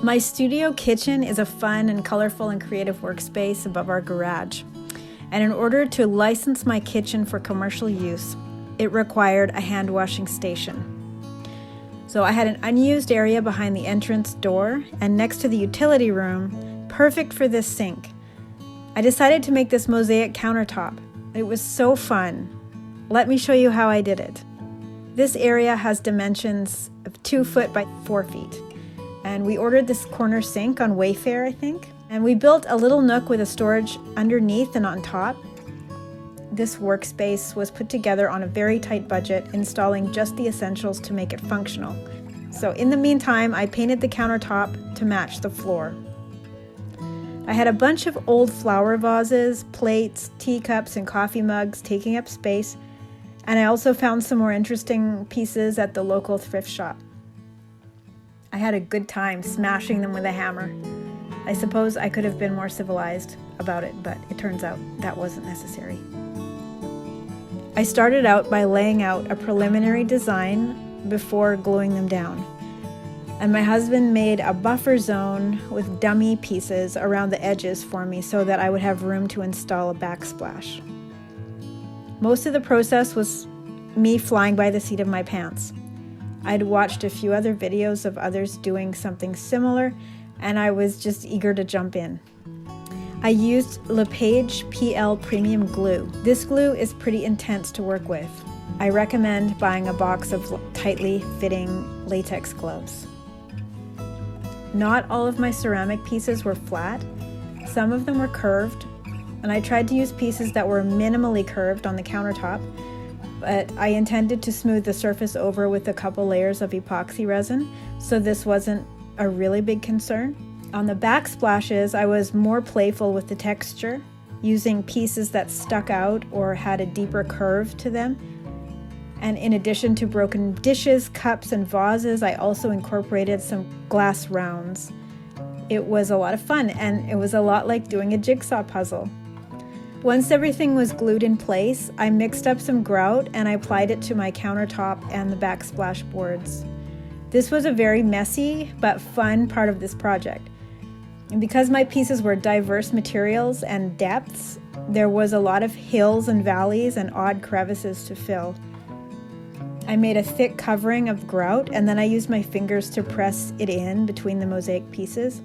My studio kitchen is a fun and colorful and creative workspace above our garage. And in order to license my kitchen for commercial use, it required a hand washing station. So I had an unused area behind the entrance door and next to the utility room, perfect for this sink. I decided to make this mosaic countertop. It was so fun. Let me show you how I did it. This area has dimensions of 2 foot by 4 feet. And we ordered this corner sink on Wayfair, I think. And we built a little nook with a storage underneath and on top. This workspace was put together on a very tight budget, installing just the essentials to make it functional. So in the meantime, I painted the countertop to match the floor. I had a bunch of old flower vases, plates, teacups, and coffee mugs taking up space. And I also found some more interesting pieces at the local thrift shop. I had a good time smashing them with a hammer. I suppose I could have been more civilized about it, but it turns out that wasn't necessary. I started out by laying out a preliminary design before gluing them down. And my husband made a buffer zone with dummy pieces around the edges for me so that I would have room to install a backsplash. Most of the process was me flying by the seat of my pants. I'd watched a few other videos of others doing something similar, and I was just eager to jump in. I used Lepage PL Premium glue. This glue is pretty intense to work with. I recommend buying a box of tightly fitting latex gloves. Not all of my ceramic pieces were flat. Some of them were curved, and I tried to use pieces that were minimally curved on the countertop, but I intended to smooth the surface over with a couple layers of epoxy resin, so this wasn't a really big concern. On the backsplashes, I was more playful with the texture, using pieces that stuck out or had a deeper curve to them. And in addition to broken dishes, cups, and vases, I also incorporated some glass rounds. It was a lot of fun, and it was a lot like doing a jigsaw puzzle. Once everything was glued in place, I mixed up some grout and I applied it to my countertop and the backsplash boards. This was a very messy but fun part of this project. And because my pieces were diverse materials and depths, there was a lot of hills and valleys and odd crevices to fill. I made a thick covering of grout and then I used my fingers to press it in between the mosaic pieces.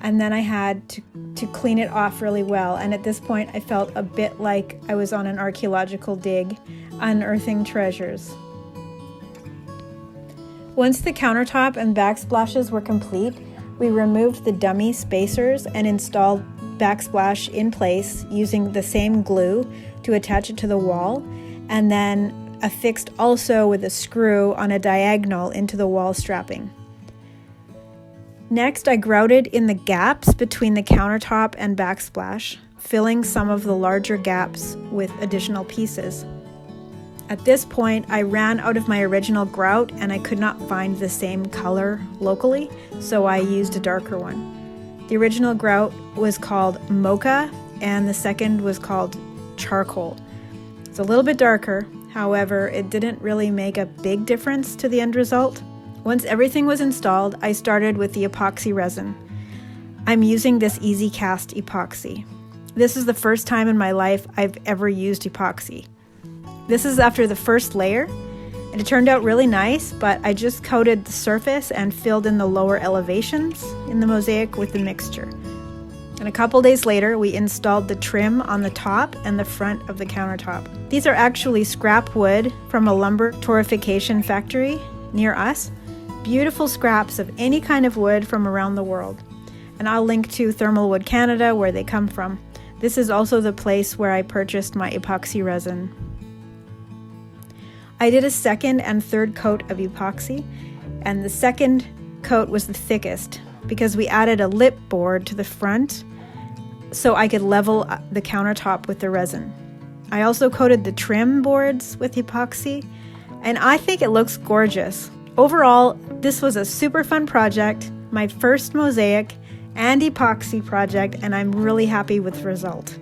And then I had to clean it off really well. And at this point, I felt a bit like I was on an archaeological dig, unearthing treasures. Once the countertop and backsplashes were complete, we removed the dummy spacers and installed backsplash in place using the same glue to attach it to the wall, and then affixed also with a screw on a diagonal into the wall strapping. Next, I grouted in the gaps between the countertop and backsplash, filling some of the larger gaps with additional pieces. At this point, I ran out of my original grout and I could not find the same color locally, so I used a darker one. The original grout was called Mocha and the second was called Charcoal. It's a little bit darker, however, it didn't really make a big difference to the end result. Once everything was installed, I started with the epoxy resin. I'm using this easy Cast Epoxy. This is the first time in my life I've ever used epoxy. This is after the first layer, and it turned out really nice, but I just coated the surface and filled in the lower elevations in the mosaic with the mixture. And a couple days later, we installed the trim on the top and the front of the countertop. These are actually scrap wood from a lumber torrefication factory near us. Beautiful scraps of any kind of wood from around the world. And I'll link to Thermal Wood Canada where they come from. This is also the place where I purchased my epoxy resin. I did a second and third coat of epoxy, and the second coat was the thickest because we added a lip board to the front so I could level the countertop with the resin. I also coated the trim boards with epoxy, and I think it looks gorgeous. Overall, this was a super fun project, my first mosaic and epoxy project, and I'm really happy with the result.